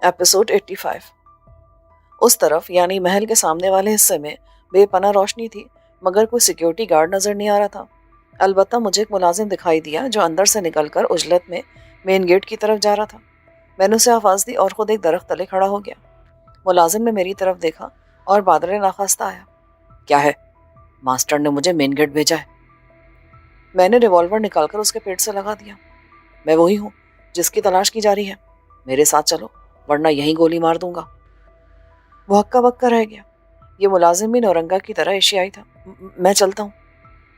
Episode 85۔ اس طرف یعنی محل کے سامنے والے حصے میں بے پناہ روشنی تھی، مگر کوئی سیکیورٹی گارڈ نظر نہیں آ رہا تھا۔ البتہ مجھے ایک ملازم دکھائی دیا جو اندر سے نکل کر عجلت میں مین گیٹ کی طرف جا رہا تھا۔ میں نے اسے آواز دی اور خود ایک درخت تلے کھڑا ہو گیا۔ ملازم نے میری طرف دیکھا اور بادرِ ناخواستہ آیا۔ کیا ہے؟ ماسٹر نے مجھے مین گیٹ بھیجا ہے۔ میں نے ریوالور نکال کر اس کے پیٹ سے لگا دیا۔ میں وہی ہوں جس کی تلاش کی جا رہی ہے، میرے ساتھ چلو ورنہ یہیں گولی مار دوں گا۔ وہ ہکا بکا رہ گیا۔ یہ ملازم بھی نورنگا کی طرح ایشیائی تھا۔ میں چلتا ہوں۔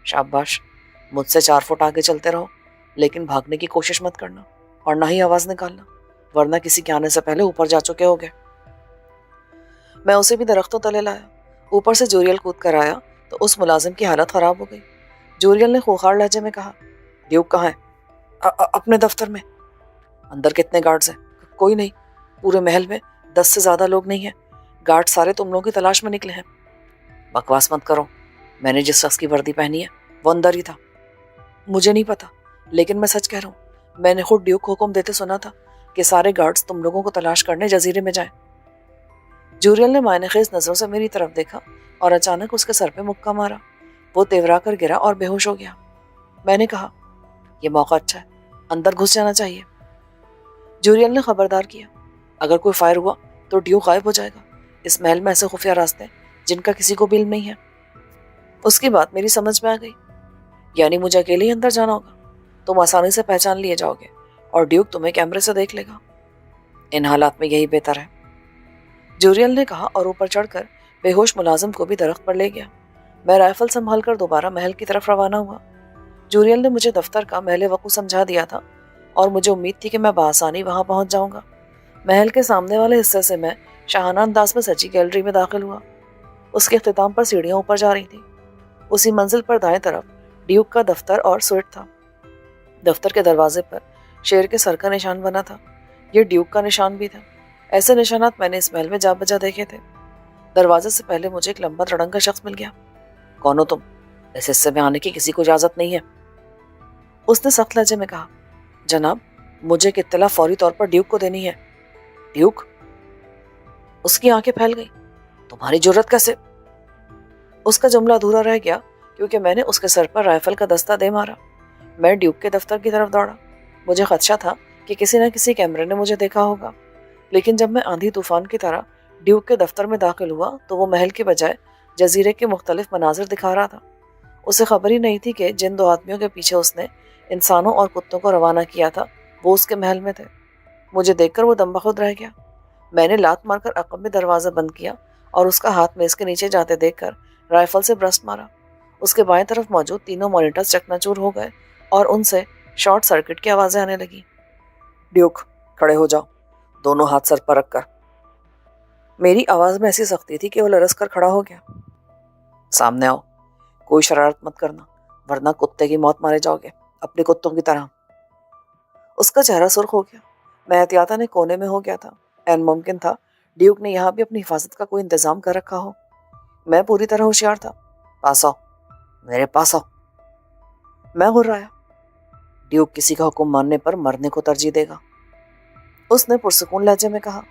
شاباش، مجھ سے 4 فٹ آگے چلتے رہو، لیکن بھاگنے کی کوشش مت کرنا اور نہ ہی آواز نکالنا، ورنہ کسی کے آنے سے پہلے اوپر جا چکے ہوگے۔ میں اسے بھی درختوں تلے لایا۔ اوپر سے جوریل کود کر آیا تو اس ملازم کی حالت خراب ہو گئی۔ جوریل نے خوخار لہجے میں کہا، ڈیوک کہاں ہے؟ اپنے دفتر میں۔ اندر کتنے گارڈز ہیں؟ کوئی نہیں، پورے محل میں 10 سے زیادہ لوگ نہیں ہیں، گارڈ سارے تم لوگوں کی تلاش میں نکلے ہیں۔ بکواس مت کرو، میں نے جس شخص کی وردی پہنی ہے وہ اندر ہی تھا۔ مجھے نہیں پتا، لیکن میں سچ کہہ رہا ہوں، میں نے خود ڈیوک کو حکم دیتے سنا تھا کہ سارے گارڈز تم لوگوں کو تلاش کرنے جزیرے میں جائیں۔ جوریل نے معنی خیز نظروں سے میری طرف دیکھا اور اچانک اس کے سر پہ مکہ مارا۔ وہ تیورا کر گرا اور بے ہوش ہو گیا۔ میں نے کہا، یہ موقع اچھا ہے، اندر گھس جانا چاہیے۔ جوریل نے خبردار کیا، اگر کوئی فائر ہوا تو ڈیوک غائب ہو جائے گا۔ اس محل میں ایسے خفیہ راستے ہیں جن کا کسی کو بھی علم نہیں ہے۔ اس کی بات میری سمجھ میں آ گئی۔ یعنی مجھے اکیلے ہی اندر جانا ہوگا؟ تم آسانی سے پہچان لیے جاؤ گے اور ڈیوک تمہیں کیمرے سے دیکھ لے گا۔ ان حالات میں یہی بہتر ہے، جوریل نے کہا اور اوپر چڑھ کر بے ہوش ملازم کو بھی درخت پر لے گیا۔ میں رائفل سنبھال کر دوبارہ محل کی طرف روانہ ہوا۔ جوریل نے مجھے دفتر کا محل وقوع سمجھا دیا تھا اور مجھے امید تھی کہ میں بآسانی وہاں پہنچ جاؤں گا۔ محل کے سامنے والے حصے سے میں شاہانہ انداز میں سجی گیلری میں داخل ہوا۔ اس کے اختتام پر سیڑھیاں اوپر جا رہی تھیں۔ اسی منزل پر دائیں طرف ڈیوک کا دفتر اور سوئٹ تھا۔ دفتر کے دروازے پر شیر کے سر کا نشان بنا تھا۔ یہ ڈیوک کا نشان بھی تھا۔ ایسے نشانات میں نے اس محل میں جا بجا دیکھے تھے۔ دروازے سے پہلے مجھے ایک لمبا تڑنگا شخص مل گیا۔ کون ہو تم؟ اس حصے میں آنے کی کسی کو اجازت نہیں ہے۔ اس نے سخت لہجے میں کہا، جناب، مجھے ایک اطلاع فوری طور پر ڈیوک کو دینی ہے۔ ڈیوک؟ اس کی آنکھیں پھیل گئی۔ تمہاری جرت کیسے؟ اس کا جملہ ادھورا رہ گیا کیونکہ میں نے اس کے سر پر رائفل کا دستہ دے مارا۔ میں ڈیوک کے دفتر کی طرف دوڑا۔ مجھے خدشہ تھا کہ کسی نہ کسی کیمرے نے مجھے دیکھا ہوگا، لیکن جب میں آندھی طوفان کی طرح ڈیوک کے دفتر میں داخل ہوا تو وہ محل کے بجائے جزیرے کے مختلف مناظر دکھا رہا تھا۔ اسے خبر ہی نہیں تھی کہ جن 2 آدمیوں کے پیچھے اس نے انسانوں اور کتوں کو روانہ کیا تھا وہ اس کے محل میں تھے۔ مجھے دیکھ کر وہ دم بخود رہ گیا۔ میں نے لات مار کر عقب میں دروازہ بند کیا اور اس کا ہاتھ میز کے نیچے جاتے دیکھ کر رائفل سے برسٹ مارا۔ اس کے بائیں طرف موجود 3 مانیٹرز چکنا چور ہو گئے اور ان سے شارٹ سرکٹ کی آوازیں آنے لگی۔ ڈیوک، کھڑے ہو جاؤ، دونوں ہاتھ سر پر رکھ کر۔ میری آواز میں ایسی سختی تھی کہ وہ لرز کر کھڑا ہو گیا۔ سامنے آؤ، کوئی شرارت مت کرنا ورنہ کتے کی موت مارے جاؤ گے، اپنے کتوں کی طرح۔ اس کا چہرہ سرخ ہو گیا۔ میں احتیاطاً ایک کونے میں ہو گیا تھا۔ عین ممکن تھا ڈیوک نے یہاں بھی اپنی حفاظت کا کوئی انتظام کر رکھا ہو۔ میں پوری طرح ہوشیار تھا۔ پاس آؤ، میرے پاس آؤ۔ میں غرایا۔ ڈیوک کسی کا حکم ماننے پر مرنے کو ترجیح دے گا، اس نے پرسکون لہجے میں کہا۔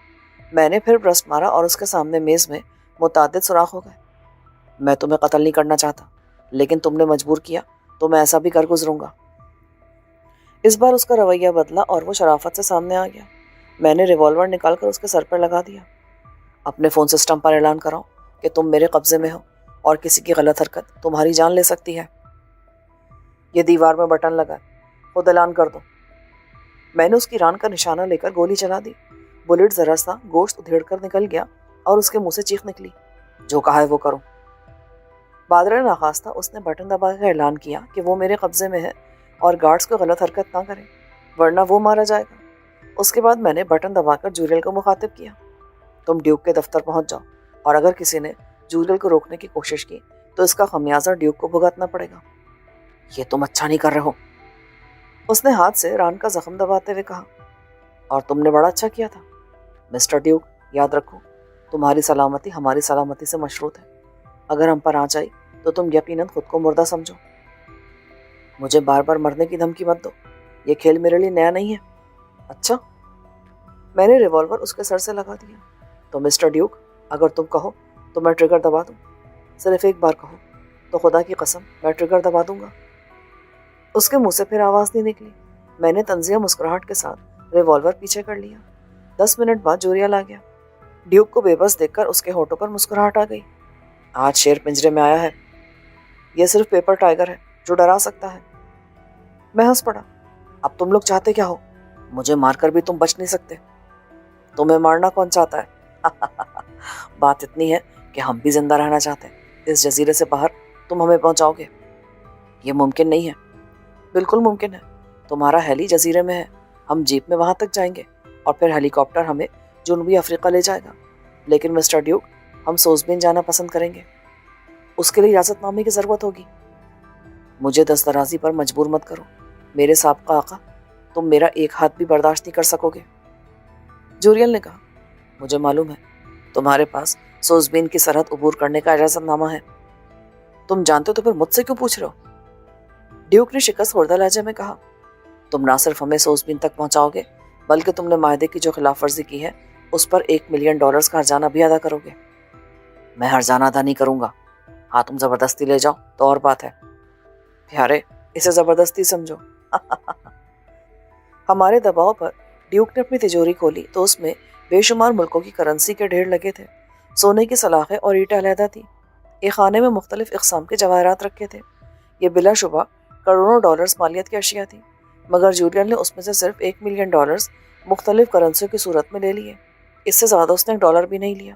میں نے پھر برسٹ مارا اور اس کے سامنے میز میں متعدد سوراخ ہو گئے۔ میں تمہیں قتل نہیں کرنا چاہتا، لیکن تم نے مجبور کیا تو میں ایسا بھی کر گزروں گا۔ اس بار اس کا رویہ بدلا اور وہ شرافت سے سامنے آ گیا۔ میں نے ریوالور نکال کر اس کے سر پر لگا دیا۔ اپنے فون سسٹم پر اعلان کراؤ کہ تم میرے قبضے میں ہو اور کسی کی غلط حرکت تمہاری جان لے سکتی ہے۔ یہ دیوار میں بٹن لگا ہے، خود اعلان کر دو۔ میں نے اس کی ران کا نشانہ لے کر گولی چلا دی۔ بلٹ ذرا سا گوشت ادھیڑ کر نکل گیا اور اس کے منہ سے چیخ نکلی، جو کہا ہے وہ کرو۔ بادرِ ناخواستہ اس نے بٹن دبا کر اعلان کیا کہ وہ میرے قبضے میں ہے اور گارڈز کو غلط حرکت نہ کریں ورنہ وہ مارا جائے گا۔ اس کے بعد میں نے بٹن دبا کر جوریل کو مخاطب کیا، تم ڈیوک کے دفتر پہنچ جاؤ اور اگر کسی نے جوریل کو روکنے کی کوشش کی تو اس کا خمیازہ ڈیوک کو بھگتنا پڑے گا۔ یہ تم اچھا نہیں کر رہے ہو، اس نے ہاتھ سے ران کا زخم دباتے ہوئے کہا۔ اور تم نے بڑا اچھا کیا تھا مسٹر ڈیوک، یاد رکھو تمہاری سلامتی ہماری سلامتی سے مشروط ہے۔ اگر ہم پر آنچ آئی تو تم یقیناً خود کو مردہ سمجھو۔ مجھے بار بار مرنے کی دھمکی مت دو، یہ کھیل میرے لیے نیا نہیں ہے۔ اچھا، میں نے ریوالور اس کے سر سے لگا دیا۔ تو مسٹر ڈیوک، اگر تم کہو تو میں ٹریگر دبا دوں، صرف ایک بار کہو تو خدا کی قسم میں ٹریگر دبا دوں گا۔ اس کے منہ سے پھر آواز نہیں نکلی۔ میں نے طنزیہ مسکراہٹ کے ساتھ ریوالور پیچھے کر لیا۔ 10 منٹ بعد جوریل آ گیا۔ ڈیوک کو بے بس دیکھ کر اس کے ہونٹوں پر مسکراہٹ آ گئی۔ آج شیر پنجرے میں آیا ہے۔ یہ صرف پیپر ٹائیگر ہے جو ڈرا سکتا ہے۔ میں ہنس پڑا۔ اب تم لوگ چاہتے کیا ہو؟ مجھے مار کر بھی تم بچ نہیں سکتے۔ تمہیں مارنا کون چاہتا ہے؟ بات اتنی ہے کہ ہم بھی زندہ رہنا چاہتے ہیں۔ اس جزیرے سے باہر تم ہمیں پہنچاؤ گے؟ یہ ممکن نہیں ہے۔ بالکل ممکن ہے۔ تمہارا ہیلی جزیرے میں ہے، ہم جیپ میں وہاں تک جائیں گے اور پھر ہیلی کاپٹر ہمیں جنوبی افریقہ لے جائے گا۔ لیکن مسٹر ڈیوک، ہم سوزبین جانا پسند کریں گے۔ اس کے لیے اجازت نامے کی ضرورت ہوگی۔ مجھے دست درازی پر مجبور مت کرو میرے سابقہ آقا، تم میرا ایک ہاتھ بھی برداشت نہیں کر سکو گے۔ جوریل نے کہا، مجھے معلوم ہے تمہارے پاس سوزبین کی سرحد عبور کرنے کا اجازت نامہ ہے۔ تم جانتے ہو تو پھر مجھ سے کیوں پوچھ رہے ہو؟ ڈیوک نے شکست خوردہ لہجے میں کہا، تم نہ صرف ہمیں سوزبین تک پہنچاؤ گے بلکہ تم نے معاہدے کی جو خلاف ورزی کی ہے اس پر $1 ملین کا ہرجانہ بھی ادا کرو گے۔ میں ہرجانہ ادا نہیں کروں گا۔ ہاں تم زبردستی لے جاؤ تو اور بات ہے۔ پیارے، اسے زبردستی سمجھو۔ ہمارے دباؤ پر ڈیوک نے اپنی تجوری کھولی تو اس میں بے شمار ملکوں کی کرنسی کے ڈھیر لگے تھے۔ سونے کی سلاخیں اور اینٹیں علیحدہ تھیں۔ ایک خانے میں مختلف اقسام کے جواہرات رکھے تھے۔ یہ بلا شبہ کروڑوں ڈالرز مالیت کی اشیاء تھیں، مگر جوریل نے اس میں سے صرف $1 ملین مختلف کرنسیوں کی صورت میں لے لیے۔ اس سے زیادہ اس نے $1 بھی نہیں لیا۔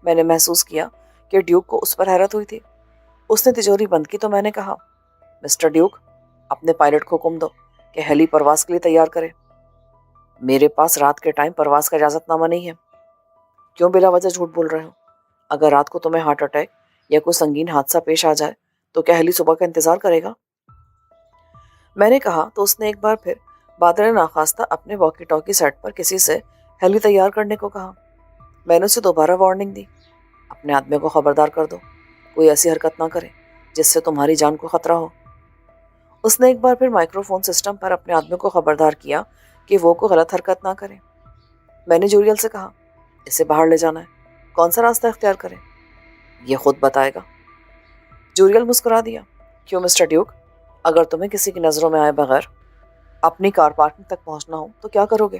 میں نے محسوس کیا کہ ڈیوک کو اس پر حیرت ہوئی تھی۔ اس نے تجوری بند کی تو میں نے کہا، مسٹر ڈیوک، اپنے پائلٹ کو حکم دو کہ ہیلی پرواز کے لیے تیار کرے۔ میرے پاس رات کے ٹائم پرواز کا اجازت نامہ نہیں ہے۔ کیوں بلا وجہ جھوٹ بول رہے ہو؟ اگر رات کو تمہیں ہارٹ اٹیک یا کوئی سنگین حادثہ پیش آ جائے تو کیا ہیلی صبح کا انتظار کرے گا؟ میں نے کہا تو اس نے ایک بار پھر بادر ناخواستہ اپنے واکی ٹاکی سیٹ پر کسی سے ہیلی تیار کرنے کو کہا۔ میں نے اسے دوبارہ وارننگ دی، اپنے آدمی کو خبردار کر دو، کوئی ایسی حرکت نہ کرے جس سے تمہاری جان کو خطرہ ہو۔ اس نے ایک بار پھر مائکرو فون سسٹم پر اپنے آدمی کو خبردار کیا کہ وہ کوئی غلط حرکت نہ کرے۔ میں نے جوریل سے کہا، اسے باہر لے جانا ہے، کون سا راستہ اختیار کرے؟ یہ خود بتائے گا۔ جوریل مسکرا دیا۔ کیوں مسٹر ڈیوک، اگر تمہیں کسی کی نظروں میں آئے بغیر اپنی کار پارکنگ تک پہنچنا ہو تو کیا کرو گے؟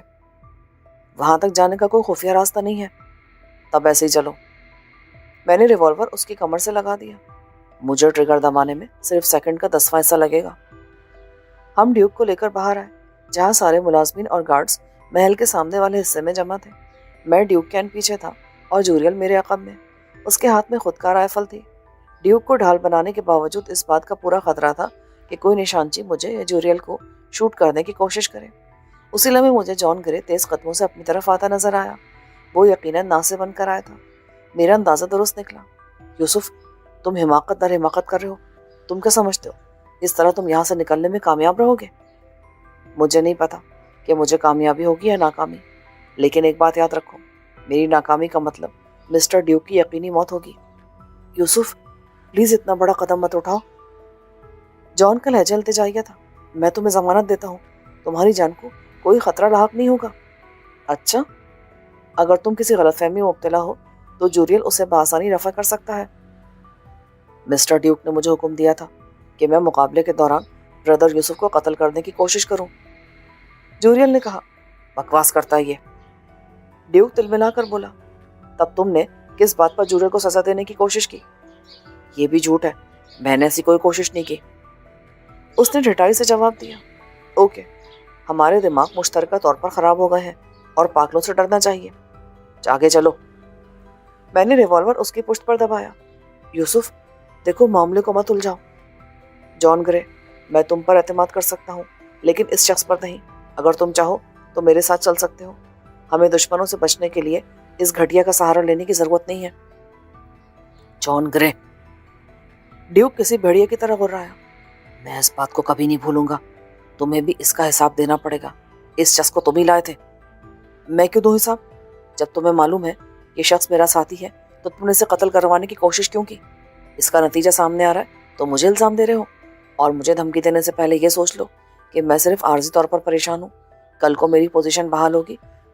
وہاں تک جانے کا کوئی خفیہ راستہ نہیں ہے۔ تب ایسے ہی چلو۔ میں نے ریوالور اس کی کمر سے لگا دیا۔ مجھے ٹریگر دبانے میں صرف سیکنڈ کا 10واں حصہ لگے گا۔ ہم ڈیوک کو لے کر باہر آئے، جہاں سارے ملازمین اور گارڈز محل کے سامنے والے حصے میں جمع تھے۔ میں ڈیوک کے پیچھے تھا اور جوریل میرے عقب میں۔ اس کے ہاتھ میں خودکار رائفل تھی۔ ڈیوک کو ڈھال بنانے کے باوجود اس بات کا پورا خطرہ تھا کہ کوئی نشانچی مجھے یا جوریل کو شوٹ کرنے کی کوشش کرے۔ اسی لمحے مجھے جان گرے تیز قدموں سے اپنی طرف آتا نظر آیا۔ وہ یقیناً ناسے بن کر آیا تھا۔ میرا اندازہ درست نکلا۔ یوسف، تم حماقت در حماقت کر رہے ہو۔ تم کیا سمجھتے ہو اس طرح تم یہاں سے نکلنے میں کامیاب رہو گے؟ مجھے نہیں پتا کہ مجھے کامیابی ہوگی یا ناکامی، لیکن ایک بات یاد رکھو، میری ناکامی کا مطلب مسٹر ڈیوک کی یقینی موت ہوگی۔ یوسف، پلیز اتنا بڑا قدم مت اٹھاؤ۔ جان کا لہجہ التجائیہ تھا۔ میں تمہیں ضمانت دیتا ہوں تمہاری جان کو کوئی خطرہ لاحق نہیں ہوگا۔ اچھا، اگر تم کسی غلط فہمی میں مبتلا ہو تو جوریل اسے بآسانی رفع کر سکتا ہے۔ مسٹر ڈیوک نے مجھے حکم دیا تھا کہ میں مقابلے کے دوران بردر یوسف کو قتل کرنے کی کوشش کروں۔ جوریل نے کہا، بکواس کرتا ہے یہ۔ ڈیوک تلملا کر بولا، تب تم نے کس بات پر جوریل کو سزا دینے کی کوشش کی؟ یہ بھی جھوٹ ہے، میں نے ایسی کوئی کوشش نہیں کی۔ اس نے ڈھٹائی سے جواب دیا، اوکے، ہمارے دماغ مشترکہ طور پر خراب ہو گئے ہیں اور پاگلوں سے ڈرنا چاہیے۔ آگے چلو۔ میں نے ریوالور اس کی پشت پر دبایا۔ یوسف، دیکھو معاملے کو مت الجھاؤ۔ جان گرے، میں تم پر اعتماد کر سکتا ہوں لیکن اس شخص پر نہیں۔ اگر تم چاہو تو میرے ساتھ چل سکتے ہو۔ ہمیں دشمنوں سے بچنے کے لیے اس گھٹیا کا سہارا لینے کی ضرورت نہیں ہے۔ جان گرے، ڈیوک کسی بھیڑیے کی طرح غرایا، میں اس بات کو کبھی نہیں بھولوں گا۔ تمہیں بھی اس کا حساب دینا پڑے گا۔ اس شخص کو تم ہی لائے تھے۔ میں کیوں دوں حساب؟ جب تمہیں معلوم ہے کہ شخص میرا ساتھی ہے تو تم نے اسے قتل کروانے کی کوشش کیوں کی؟ اس کا نتیجہ سامنے آ رہا ہے تو مجھے الزام دے رہے ہو، اور مجھے دھمکی دینے سے پہلے یہ سوچ لو کہ میں صرف عارضی طور پر پریشان ہوں۔ کل کو میری پوزیشن بحال ہوگی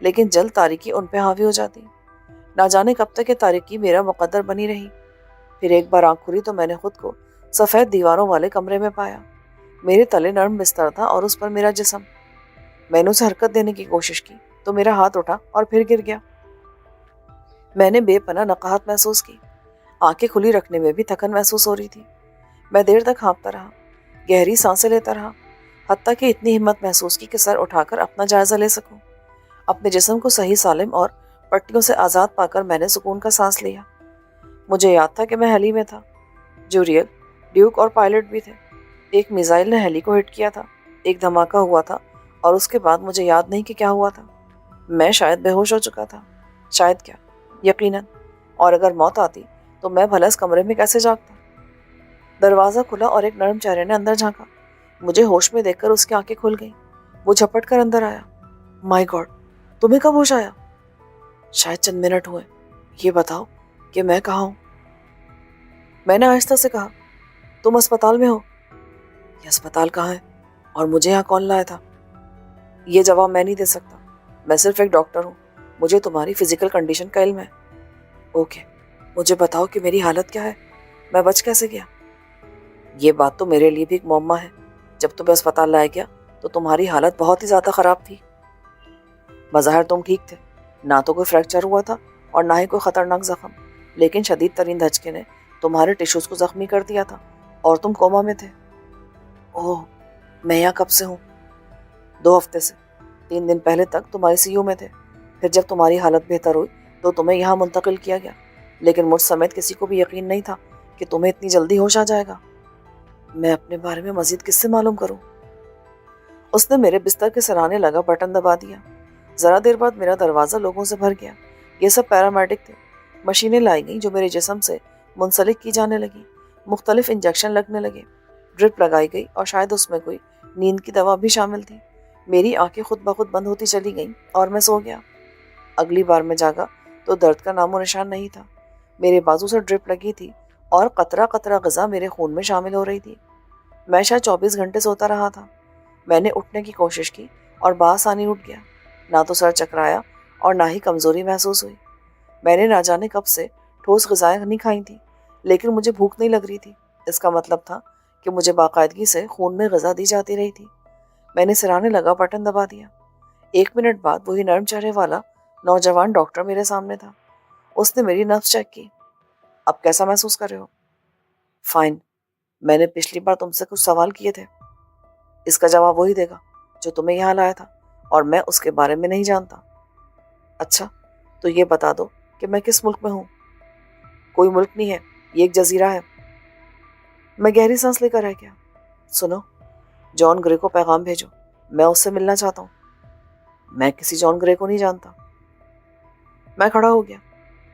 لیکن جلد تاریکی ان پہ حاوی ہو جاتی۔ نہ جانے کب تک یہ تاریکی میرا مقدر بنی رہی۔ پھر ایک بار آنکھ کھلی تو میں نے خود کو سفید دیواروں والے کمرے میں پایا۔ میرے تلے نرم بستر تھا اور اس پر میرا جسم۔ میں نے اسے حرکت دینے کی کوشش کی تو میرا ہاتھ اٹھا اور پھر گر گیا۔ میں نے بے پناہ نقاہت محسوس کی۔ آنکھیں کھلی رکھنے میں بھی تھکن محسوس ہو رہی تھی۔ میں دیر تک ہانپتا رہا، گہری سانسیں لیتا رہا، حتیٰ کہ اتنی ہمت محسوس کی کہ سر اٹھا کر اپنا جائزہ لے سکوں۔ اپنے جسم کو صحیح سالم اور پٹیوں سے آزاد پا کر میں نے سکون کا سانس لیا۔ مجھے یاد تھا کہ میں ہیلی میں تھا۔ جوریل، ڈیوک اور پائلٹ بھی تھے۔ ایک میزائل نے ہیلی کو ہٹ کیا تھا، ایک دھماکہ ہوا تھا، اور اس کے بعد مجھے یاد نہیں کہ کیا ہوا تھا۔ میں شاید بے ہوش ہو چکا تھا، شاید کیا، یقیناً۔ اور اگر موت آتی تو میں بھلا اس کمرے میں کیسے جاگتا؟ دروازہ کھلا اور ایک نرم چہرے نے اندر جھانکا۔ مجھے ہوش میں دیکھ کر اس کی آنکھیں کھل گئیں۔ وہ جھپٹ کر اندر آیا۔ مائی گاڈ، تمہیں کب ہوش آیا؟ شاید چند منٹ ہوئے۔ یہ بتاؤ کہ میں کہاں ہوں؟ میں نے آہستہ سے کہا۔ تم اسپتال میں ہو۔ یہ اسپتال کہاں ہے اور مجھے یہاں کون لایا تھا؟ یہ جواب میں نہیں دے سکتا۔ میں صرف ایک ڈاکٹر ہوں، مجھے تمہاری فزیکل کنڈیشن کا علم ہے۔ اوکے، مجھے بتاؤ کہ میری حالت کیا ہے، میں بچ کیسے گیا؟ یہ بات تو میرے لیے بھی ایک معمہ ہے۔ جب تمہیں اسپتال لایا گیا تو تمہاری حالت بہت ہی زیادہ خراب تھی۔ بظاہر تم ٹھیک تھے، نہ تو کوئی فریکچر ہوا تھا اور نہ ہی کوئی خطرناک زخم، لیکن شدید ترین دھچکے نے تمہارے ٹشوز کو زخمی کر دیا تھا اور تم کوما میں تھے۔ اوہ، میں یہاں کب سے ہوں؟ 2 ہفتے سے۔ 3 دن پہلے تک تم ICU میں تھے، پھر جب تمہاری حالت بہتر ہوئی تو تمہیں یہاں منتقل کیا گیا، لیکن مجھ سمیت کسی کو بھی یقین نہیں تھا کہ تمہیں اتنی جلدی ہوش آ جائے گا۔ میں اپنے بارے میں مزید کس سے معلوم کروں؟ اس نے میرے بستر کے سرانے لگا بٹن دبا دیا۔ ذرا دیر بعد میرا دروازہ لوگوں سے بھر گیا۔ یہ سب پیرامیڈک تھے۔ مشینیں لائی گئیں جو میرے جسم سے منسلک کی جانے لگی، مختلف انجیکشن لگنے لگے، ڈرپ لگائی گئی اور شاید اس میں کوئی نیند کی دوا بھی شامل تھی۔ میری آنکھیں خود بخود بند ہوتی چلی گئیں اور میں سو گیا۔ اگلی بار میں جاگا تو درد کا نام و نشان نہیں تھا۔ میرے بازو سے ڈرپ لگی تھی اور قطرہ قطرہ غذا میرے خون میں شامل ہو رہی تھی۔ میں شاید 24 گھنٹے سوتا رہا تھا۔ میں نے اٹھنے کی کوشش کی اور بآسانی اٹھ گیا۔ نہ تو سر چکرایا اور نہ ہی کمزوری محسوس ہوئی۔ میں نے نہ جانے کب سے ٹھوس غذائیں نہیں کھائی تھیں، لیکن مجھے بھوک نہیں لگ رہی تھی۔ اس کا مطلب تھا کہ مجھے باقاعدگی سے خون میں غذا دی جاتی رہی تھی۔ میں نے سرانے لگا بٹن دبا دیا۔ 1 منٹ بعد وہی نرم چہرے والا نوجوان ڈاکٹر میرے سامنے تھا۔ اس نے میری نبض چیک کی۔ اب کیسا محسوس کر رہے ہو؟ فائن۔ میں نے پچھلی بار تم سے کچھ سوال کیے تھے۔ اس کا جواب وہی دے گا جو تمہیں یہاں لایا تھا، اور میں اس کے بارے میں نہیں جانتا۔ اچھا، تو یہ بتا دو کہ میں کس ملک میں ہوں؟ کوئی ملک نہیں ہے، یہ ایک جزیرہ ہے۔ میں گہری سانس لے کر رہ گیا۔ سنو، جان گرے کو پیغام بھیجو، میں اس سے ملنا چاہتا ہوں۔ میں کسی جان گرے کو نہیں جانتا۔ میں کھڑا ہو گیا۔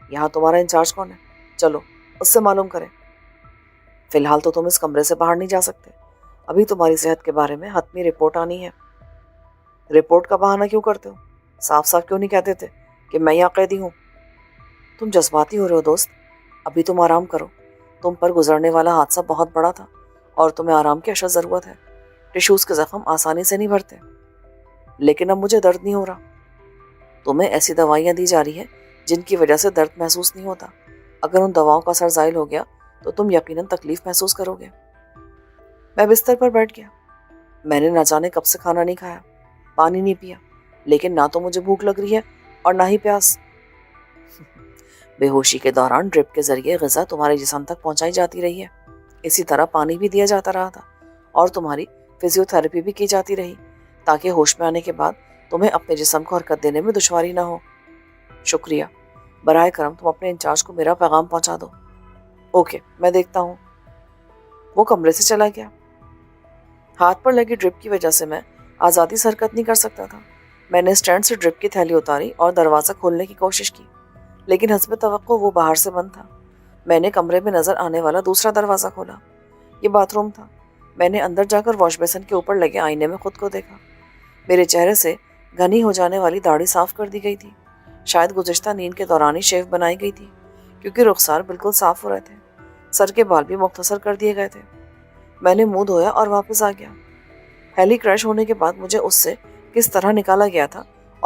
یہاں تمہارا انچارج کون ہے؟ چلو اس سے معلوم کریں۔ فی الحال تو تم اس کمرے سے باہر نہیں جا سکتے، ابھی تمہاری صحت کے بارے میں حتمی رپورٹ آنی ہے۔ رپورٹ کا بہانہ کیوں کرتے ہو؟ صاف صاف کیوں نہیں کہتے تھے کہ میں یہاں قیدی ہوں؟ تم جذباتی ہو رہے ہو دوست، ابھی تم آرام کرو۔ تم پر گزرنے والا حادثہ بہت بڑا تھا اور تمہیں آرام کی اشد ضرورت ہے۔ ٹشوز کے زخم آسانی سے نہیں بھرتے۔ لیکن اب مجھے درد نہیں ہو رہا۔ تمہیں ایسی دوائیاں دی جا رہی ہیں جن کی وجہ سے درد محسوس نہیں ہوتا۔ اگر ان دواؤں کا اثر زائل ہو گیا تو تم یقیناً تکلیف محسوس کرو گے۔ میں بستر پر بیٹھ گیا۔ میں نے نہ جانے کب سے کھانا نہیں کھایا، پانی نہیں پیا، لیکن نہ تو مجھے بھوک لگ رہی ہے اور نہ ہی پیاس۔ بے ہوشی کے دوران ڈرپ کے ذریعے غذا تمہارے جسم تک پہنچائی جاتی رہی ہے، اسی طرح پانی بھی دیا جاتا رہا تھا، اور تمہاری فزیو تھراپی بھی کی جاتی رہی تاکہ ہوش میں آنے کے بعد تمہیں اپنے جسم کو حرکت دینے میں دشواری نہ ہو۔ شکریہ، برائے کرم تم اپنے انچارج کو میرا پیغام پہنچا دو۔ اوکے، میں دیکھتا ہوں۔ وہ کمرے سے چلا گیا۔ ہاتھ پر لگی ڈرپ کی وجہ سے میں آزادی سے حرکت نہیں کر سکتا تھا۔ میں نے اسٹینڈ سے ڈرپ کی تھیلی اتاری اور دروازہ کھولنے کی کوشش کی، لیکن حسب توقع وہ باہر سے بند تھا۔ میں نے کمرے میں نظر آنے والا دوسرا دروازہ کھولا۔ یہ باتھ روم تھا۔ میں نے اندر جا کر واش بیسن کے اوپر لگے آئینے میں خود کو دیکھا۔ میرے چہرے سے گھنی ہو جانے والی داڑھی صاف کر دی گئی تھی، شاید گزشتہ نیند کے دوران ہی شیو بنائی گئی تھی، کیونکہ رخسار بالکل صاف ہو رہے تھے۔ سر کے بال بھی مختصر کر دیے گئے تھے۔ میں نے منہ دھویا اور واپس آ گیا۔ ہیلی کریش ہونے کے بعد مجھے اس سے کس طرح نکالا گیا تھا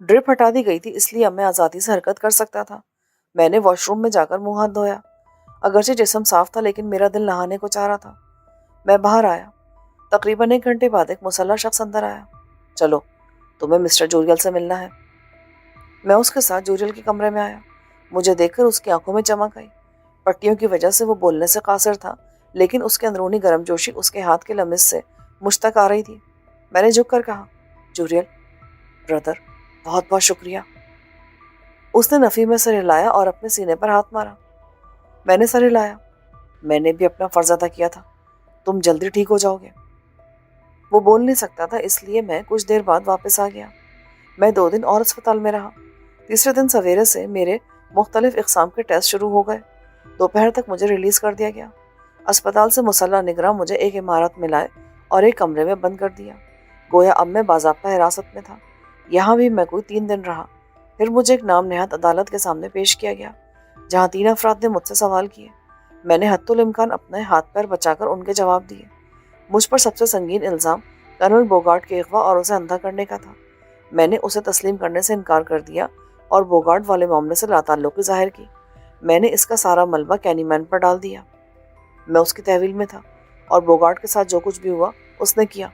ڈرپ ہٹا دی گئی تھی اس لیے اب میں آزادی سے حرکت کر سکتا تھا۔ میں نے واش روم میں جا کر منہ ہاتھ دھویا۔ اگرچہ جسم صاف تھا لیکن میرا دل نہانے کو چاہ رہا تھا۔ میں باہر آیا۔ تقریباً 1 گھنٹے بعد ایک مسلح شخص اندر آیا۔ چلو، تمہیں مسٹر جوریل سے ملنا ہے۔ میں اس کے ساتھ جوریل کے کمرے میں آیا۔ مجھے دیکھ کر اس کی آنکھوں میں چمک آئی۔ پٹیوں کی وجہ سے وہ بولنے سے قاصر تھا، لیکن اس کے اندرونی گرم جوشی اس کے ہاتھ کے لمس سے مجھ تک آ رہی تھی۔ میں نے جھک کر کہا، جوریل برادر، بہت بہت شکریہ۔ اس نے نفی میں سر ہلایا اور اپنے سینے پر ہاتھ مارا۔ میں نے سر ہلایا۔ میں نے بھی اپنا فرض ادا کیا تھا۔ تم جلدی ٹھیک ہو جاؤ گے۔ وہ بول نہیں سکتا تھا، اس لیے میں کچھ دیر بعد واپس آ گیا۔ میں 2 دن اور اسپتال میں رہا۔ تیسرے دن سویرے سے میرے مختلف اقسام کے ٹیسٹ شروع ہو گئے۔ دوپہر تک مجھے ریلیز کر دیا گیا۔ اسپتال سے مسلح نگراں مجھے ایک عمارت میں لائے اور ایک کمرے میں بند کر دیا، گویا اب میں باضابطہ حراست میں تھا۔ یہاں بھی میں کوئی 3 دن رہا۔ پھر مجھے ایک نام نہاد عدالت کے سامنے پیش کیا گیا، جہاں 3 افراد نے مجھ سے سوال کیے۔ میں نے حتی الامکان اپنے ہاتھ پیر بچا کر ان کے جواب دیے۔ مجھ پر سب سے سنگین الزام کرنل بوگارٹ کے اغوا اور اسے اندھا کرنے کا تھا۔ میں نے اسے تسلیم کرنے سے انکار کر دیا اور بوگارٹ والے معاملے سے لاتعلقی ظاہر کی۔ میں نے اس کا سارا ملبہ کینی مین پر ڈال دیا۔ میں اس کی تحویل میں تھا اور بوگارٹ کے ساتھ جو کچھ بھی ہوا اس نے کیا۔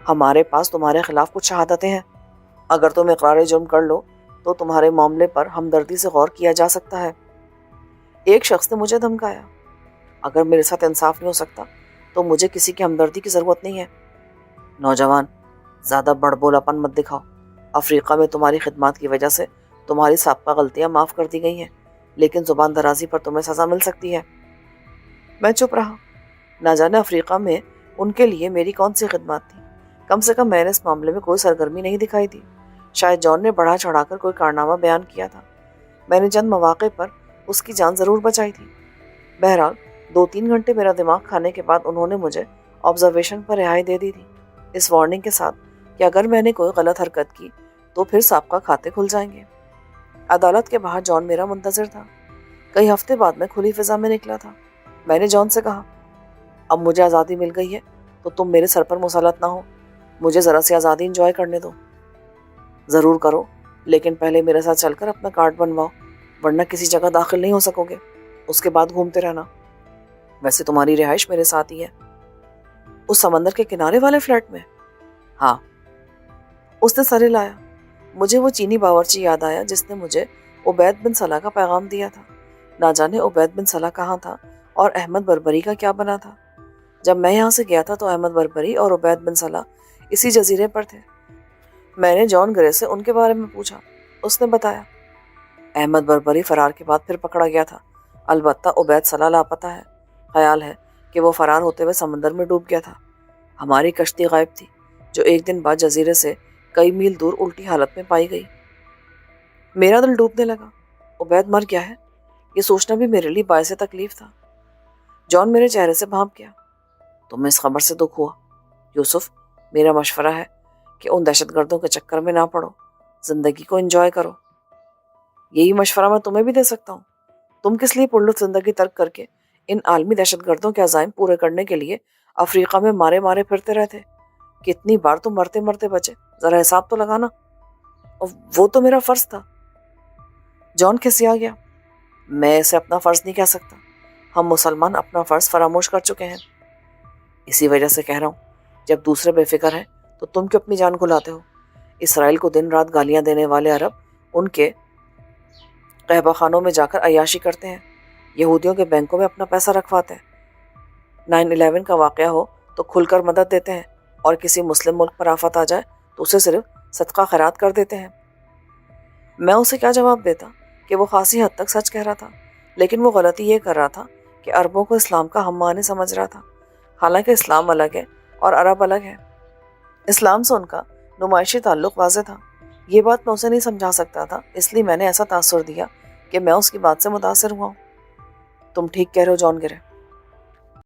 ہمارے پاس تمہارے خلاف کچھ شہادتیں ہیں۔ اگر تم اقرار جرم کر لو تو تمہارے معاملے پر ہمدردی سے غور کیا جا سکتا ہے۔ ایک شخص نے مجھے دھمکایا، اگر میرے ساتھ انصاف نہیں ہو سکتا تو مجھے کسی کی ہمدردی کی ضرورت نہیں ہے۔ نوجوان، زیادہ بڑ بولاپن مت دکھاؤ۔ افریقہ میں تمہاری خدمات کی وجہ سے تمہاری سابقہ غلطیاں معاف کر دی گئی ہیں، لیکن زبان درازی پر تمہیں سزا مل سکتی ہے۔ میں چپ رہا۔ نہ جانے افریقہ میں ان کے لیے میری کون سی خدمات تھی۔ کم سے کم میں نے اس معاملے میں کوئی سرگرمی نہیں دکھائی تھی۔ شاید جان نے بڑھا چڑھا کر کوئی کارنامہ بیان کیا تھا۔ میں نے چند مواقع پر اس کی جان ضرور بچائی تھی۔ بہرحال 2-3 گھنٹے میرا دماغ کھانے کے بعد انہوں نے مجھے آبزرویشن پر رہائی دے دی تھی، اس وارننگ کے ساتھ کہ اگر میں نے کوئی غلط حرکت کی تو پھر سابقہ کھاتے کھل جائیں گے۔ عدالت کے باہر جان میرا منتظر تھا۔ کئی ہفتے بعد میں کھلی فضا میں نکلا تھا۔ میں نے جان سے کہا، اب مجھے آزادی مل گئی ہے تو تم میرے سر پر مسلط نہ ہو۔ مجھے ذرا سی آزادی انجوائے کرنے دو۔ ضرور کرو، لیکن پہلے میرے ساتھ چل کر اپنا کارڈ بنواؤ، ورنہ کسی جگہ داخل نہیں ہو سکو گے۔ اس کے بعد گھومتے رہنا۔ ویسے تمہاری رہائش میرے ساتھ ہی ہے۔ اس سمندر کے کنارے والے فلیٹ میں؟ ہاں۔ اس نے سر ہلایا۔ مجھے وہ چینی باورچی یاد آیا جس نے مجھے عبید بن صلاح کا پیغام دیا تھا۔ نہ جانے عبید بن صلاح کہاں تھا اور احمد بربری کا کیا بنا تھا۔ جب میں یہاں سے گیا تھا تو احمد بربری اور عبید بن صلاح اسی جزیرے پر تھے۔ میں نے جان گرے سے ان کے بارے میں پوچھا۔ اس نے بتایا، احمد بربری فرار کے بعد پھر پکڑا گیا تھا، البتہ عبید صلاح لاپتہ ہے۔ خیال ہے کہ وہ فرار ہوتے ہوئے سمندر میں ڈوب گیا تھا۔ ہماری کشتی غائب تھی، جو 1 دن بعد جزیرے سے کئی میل دور الٹی حالت میں پائی گئی۔ میرا دل ڈوبنے لگا۔ عبید مر گیا ہے، یہ سوچنا بھی میرے لیے باعث تکلیف تھا۔ جان میرے چہرے سے بھانپ گیا۔ تمہیں اس خبر سے دکھ ہوا؟ یوسف، میرا مشورہ ہے کہ ان دہشت گردوں کے چکر میں نہ پڑو، زندگی کو انجوائے کرو۔ یہی مشورہ میں تمہیں بھی دے سکتا ہوں۔ تم کس لیے پرلطف زندگی ترک کر کے ان عالمی دہشت گردوں کے عزائم پورے کرنے کے لیے افریقہ میں مارے مارے پھرتے رہتے؟ کتنی بار تم مرتے مرتے بچے، ذرا حساب تو لگانا۔ وہ تو میرا فرض تھا۔ جان کھسیا گیا۔ میں اسے اپنا فرض نہیں کہہ سکتا۔ ہم مسلمان اپنا فرض فراموش کر چکے ہیں۔ اسی وجہ سے کہہ رہا ہوں، جب دوسرے بے فکر ہیں تو تم کیوں اپنی جان گھلاتے ہو؟ اسرائیل کو دن رات گالیاں دینے والے عرب ان کے قہبہ خانوں میں جا کر عیاشی کرتے ہیں، یہودیوں کے بینکوں میں اپنا پیسہ رکھواتے ہیں۔ 9/11 کا واقعہ ہو تو کھل کر مدد دیتے ہیں، اور کسی مسلم ملک پر آفت آ جائے تو اسے صرف صدقہ خیرات کر دیتے ہیں۔ میں اسے کیا جواب دیتا کہ وہ خاصی حد تک سچ کہہ رہا تھا، لیکن وہ غلطی یہ کر رہا تھا کہ عربوں کو اسلام کا ہم معنی سمجھ رہا تھا، حالانکہ اسلام الگ ہے اور عرب الگ ہے۔ اسلام سے ان کا نمائشی تعلق واضح تھا۔ یہ بات میں اسے نہیں سمجھا سکتا تھا، اس لیے میں نے ایسا تاثر دیا کہ میں اس کی بات سے متاثر ہوا ہوں۔ تم ٹھیک کہہ رہے ہو جان گرے۔